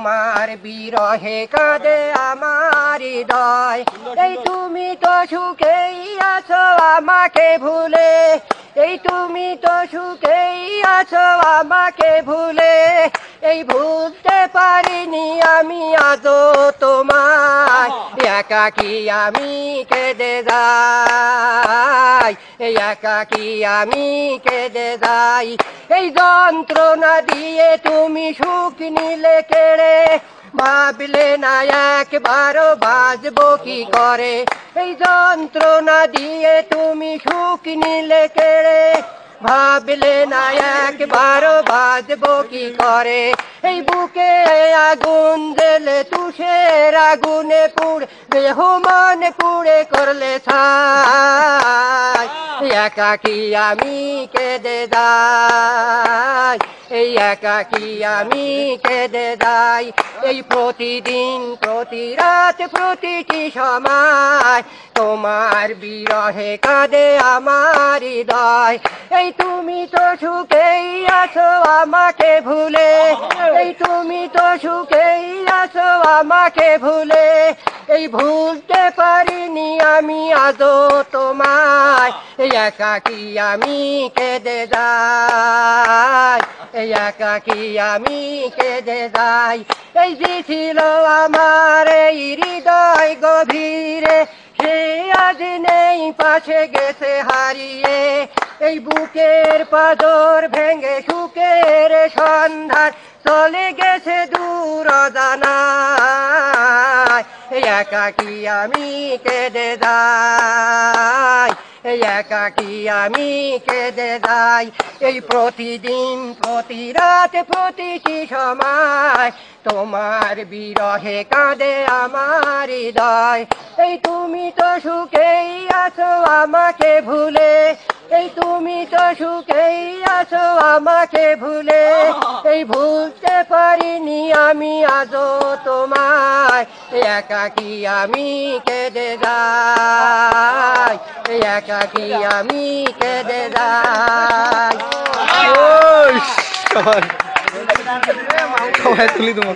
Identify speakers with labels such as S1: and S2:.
S1: তোমার বিরহে কাঁদে আমার হৃদয়। এই তুমি তো সুখেই আছো আমাকে ভুলে, এই তুমি তো সুখেই আছো আমাকে ভুলে। এই ভুলতে পারিনি আমি আজও তোমায়, একাকী আমি কেঁদে যাই, এই একাকী আমি কেঁদে যাই। এই যন্ত্রণা দিয়ে তুমি সুখ নিলে কেড়ে, ভাবলে না একবারও বাঁচবো কি করে। এই যন্ত্রণা দিয়ে তুমি সুখ নিলে কেড়ে, ভাবলে না একবারও বাঁচবো কি করে। এই বুকে আগুন জ্বেলে তুষের আগুনে পুড়ে, দেহ মন পুড়ে করলে ছাই, একাকী আমি কেঁদে যাই, এই একাকী আমি কেঁদে যাই। এই প্রতিদিন প্রতি রাত প্রতিটি সময় তোমার বিরহে কাঁদে আমার হৃদয়। এই তুমি তো সুখেই আছো আমাকে ভুলে, এই তুমি তো সুখেই আছো আমাকে ভুলে। এই ভুলতে পারিনি আমি আজও তোমায়, এই একাকী আমি কেঁদে যাই, এই একাকী আমি কেঁদে যাই। এই যে ছিল আমার এই হৃদয় গভীরে, সে আজ নেই পাশে গেছে হারিয়ে। এই বুকের পাথর ভেঙে সুখের সন্ধান চলে গেছে দূর অজানায়, এই একাকী আমি কেঁদে যাই, এই একাকী আমি কেঁদে যাই। এই প্রতিদিন প্রতি রাত প্রতিটি সময় তোমার বিরহে কাঁদে আমার হৃদয়। এই তুমি তো সুখেই আছো আমাকে ভুলে, এই তুমি তো সুখেই আছো আমাকে ভুলে। এই ভুলতে পারিনি আমি আজও তোমায়, একাকী আমি কেঁদে যাই, একাকী আমি কেঁদে যাই।
S2: সবাই তুলি তোমার